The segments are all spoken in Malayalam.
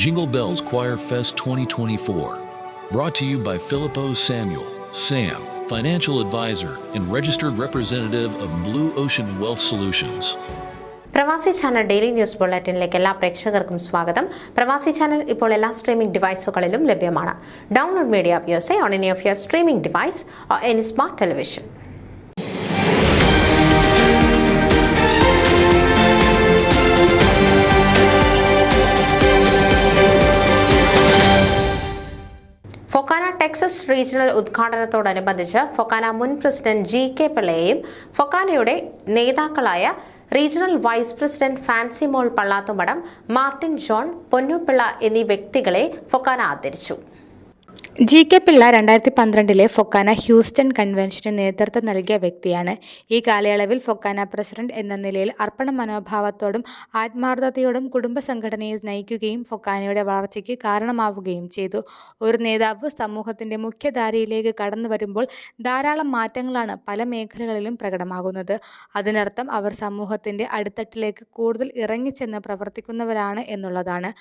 Jingle Bells Choir Fest 2024. Brought to you by Philippo Samuel, Sam, financial advisor and registered representative of Blue Ocean Wealth Solutions. പ്രവാസി ചാനൽ ഡെയിലി ന്യൂസ് ബുള്ളറ്റിനിലേക്ക് എല്ലാ പ്രേക്ഷകർക്കും സ്വാഗതം. പ്രവാസി ചാനൽ ഇപ്പോൾ എല്ലാ സ്ട്രീമിംഗ് ഡിവൈസുകളിലും ലഭ്യമാണ്. Download media views on any of your streaming device or any smart television. FOKANA Texas regional ഉദ്ഘാടനത്തോടനുബന്ധിച്ച് ഫൊക്കാന മുൻ പ്രസിഡന്റ് ജി.കെ. പിള്ളയെയും ഫൊക്കാനയുടെ നേതാക്കളായ regional vice president Fancy Mol Pallathumadam, Martin John, Ponnupilla എന്നീ വ്യക്തികളെ ഫൊക്കാന ആദരിച്ചു. ജി.കെ. പിള്ള 2012 ഫൊക്കാന ഹ്യൂസ്റ്റൺ കൺവെൻഷന് നേതൃത്വം നൽകിയ വ്യക്തിയാണ്. ഈ കാലയളവിൽ ഫൊക്കാന പ്രസിഡന്റ് എന്ന നിലയിൽ അർപ്പണ മനോഭാവത്തോടും ആത്മാർത്ഥതയോടും കുടുംബ സംഘടനയെ നയിക്കുകയും ഫൊക്കാനയുടെ വളർച്ചയ്ക്ക് കാരണമാവുകയും ചെയ്തു. ഒരു നേതാവ് സമൂഹത്തിന്റെ മുഖ്യധാരയിലേക്ക് കടന്നു വരുമ്പോൾ ധാരാളം മാറ്റങ്ങളാണ് പല മേഖലകളിലും പ്രകടമാകുന്നത്. അതിനർത്ഥം അവർ സമൂഹത്തിന്റെ അടിത്തട്ടിലേക്ക് കൂടുതൽ ഇറങ്ങിച്ചെന്ന് പ്രവർത്തിക്കുന്നവരാണ് എന്നുള്ളതാണ്.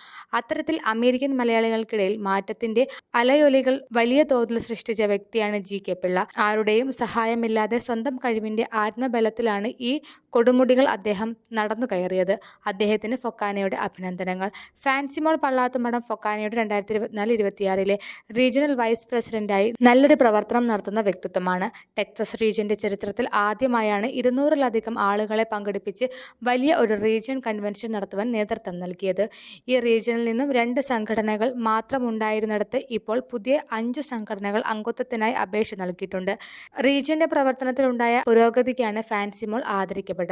അത്തരത്തിൽ അമേരിക്കൻ മലയാളികൾക്കിടയിൽ മാറ്റത്തിന്റെ അലയൊലികൾ വലിയ തോതിൽ സൃഷ്ടിച്ച വ്യക്തിയാണ് ജി.കെ. പിള്ള. ആരുടെയും സഹായമില്ലാതെ സ്വന്തം കഴിവിന്റെ ആത്മബലത്തിലാണ് ഈ കൊടുമുടികൾ അദ്ദേഹം നടന്നു കയറിയത്. അദ്ദേഹത്തിന് ഫൊക്കാനയുടെ അഭിനന്ദനങ്ങൾ. ഫാൻസി മോൾ പള്ളാത്തുമടം ഫൊക്കാനയുടെ 2024-26 റീജിയണൽ വൈസ് പ്രസിഡന്റായി നല്ലൊരു പ്രവർത്തനം നടത്തുന്ന വ്യക്തിത്വമാണ്. ടെക്സസ് റീജിയന്റെ ചരിത്രത്തിൽ ആദ്യമായാണ് 200-ലധികം ആളുകളെ പങ്കെടുപ്പിച്ച് വലിയ ഒരു റീജിയൻ കൺവെൻഷൻ നടത്തുവാൻ നേതൃത്വം നൽകിയത്. ഈ റീജിയനിൽ നിന്നും 2 സംഘടനകൾ മാത്രമുണ്ടായിരുന്നിടത്ത് ഇപ്പോൾ പുതിയ 5 സംഘടനകൾ അംഗത്വത്തിനായി അപേക്ഷ നൽകിയിട്ടുണ്ട്. റീജിയന്റെ പ്രവർത്തനത്തിലുണ്ടായ പുരോഗതിക്കാണ് ഫാൻസി മോൾ ആദരിക്കപ്പെട്ടത്.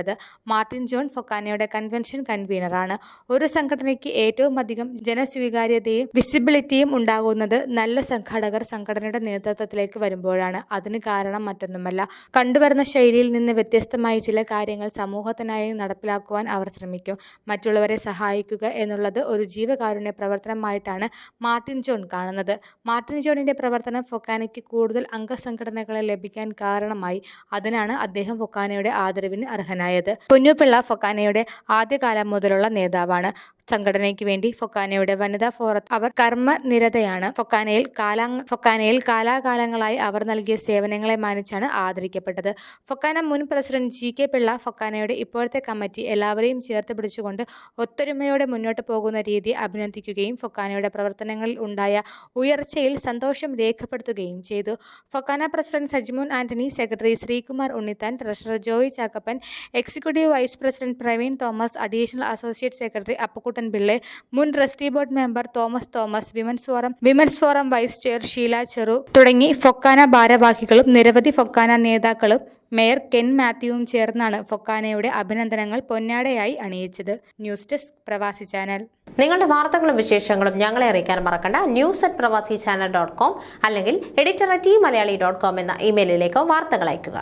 മാർട്ടിൻ ജോൺ ഫൊക്കാനയുടെ കൺവെൻഷൻ കൺവീനറാണ്. ഒരു സംഘടനയ്ക്ക് ഏറ്റവും അധികം ജനസ്വീകാര്യതയും വിസിബിലിറ്റിയും ഉണ്ടാകുന്നത് നല്ല സംഘാടകർ സംഘടനയുടെ നേതൃത്വത്തിലേക്ക് വരുമ്പോഴാണ്. അതിന് കാരണം മറ്റൊന്നുമല്ല, കണ്ടുവരുന്ന ശൈലിയിൽ നിന്ന് വ്യത്യസ്തമായി ചില കാര്യങ്ങൾ സമൂഹത്തിനായി നടപ്പിലാക്കുവാൻ അവർ ശ്രമിക്കും. മറ്റുള്ളവരെ സഹായിക്കുക എന്നുള്ളത് ഒരു ജീവകാരുണ്യ പ്രവർത്തനമായിട്ടാണ് മാർട്ടിൻ ജോൺ കാണുന്നത്. മാർട്ടിൻ ജോണിന്റെ പ്രവർത്തനം ഫൊക്കാനയ്ക്ക് കൂടുതൽ അംഗസംഘടനകളെ ലഭിക്കാൻ കാരണമായി. അതിനാണ് അദ്ദേഹം ഫൊക്കാനയുടെ ആദരവിന് അർഹനായത്. പൊന്നുപിള്ള ഫൊക്കാനയുടെ ആദ്യകാലം മുതലുള്ള നേതാവാണ്. സംഘടനയ്ക്ക് വേണ്ടി ഫൊക്കാനയുടെ വനിതാ ഫോറത്തിൽ അവർ കർമ്മനിരതയാണ്. ഫൊക്കാനയിൽ കാലാകാലങ്ങളായി അവർ നൽകിയ സേവനങ്ങളെ മാനിച്ചാണ് ആദരിക്കപ്പെട്ടത്. ഫൊക്കാന മുൻ പ്രസിഡന്റ് ജി.കെ. പിള്ള ഫൊക്കാനയുടെ ഇപ്പോഴത്തെ കമ്മിറ്റി എല്ലാവരെയും ചേർത്ത് പിടിച്ചുകൊണ്ട് ഒത്തൊരുമയോടെ മുന്നോട്ട് പോകുന്ന രീതിയെ അഭിനന്ദിക്കുകയും ഫൊക്കാനയുടെ പ്രവർത്തനങ്ങളിൽ ഉണ്ടായ ഉയർച്ചയിൽ സന്തോഷം രേഖപ്പെടുത്തുകയും ചെയ്തു. FOKANA president Sajimon Antony, secretary Sreekumar Unnithan, treasurer Joy Chackappan, executive vice president Praveen Thomas, additional associate secretary Appukuttan Pillai, മുൻ trustee board member Thomas, women's forum vice chair Sheela Cheru തുടങ്ങി ഫൊക്കാന ഭാരവാഹികളും നിരവധി ഫൊക്കാന നേതാക്കളും മേയർ കെൻ മാത്യുവും ചേർന്നാണ് ഫൊക്കാനയുടെ അഭിനന്ദനങ്ങൾ പൊന്നാടയായി അണിയിച്ചത്. ന്യൂസ് ഡെസ്ക് പ്രവാസി ചാനൽ. നിങ്ങളുടെ വാർത്തകളും വിശേഷങ്ങളും ഞങ്ങളെ അറിയിക്കാൻ മറക്കണ്ട. news@pravasichannel.com അല്ലെങ്കിൽ editor@tmalayali.com എന്ന ഇമെയിലിലേക്ക് വാർത്തകൾ അയയ്ക്കുക.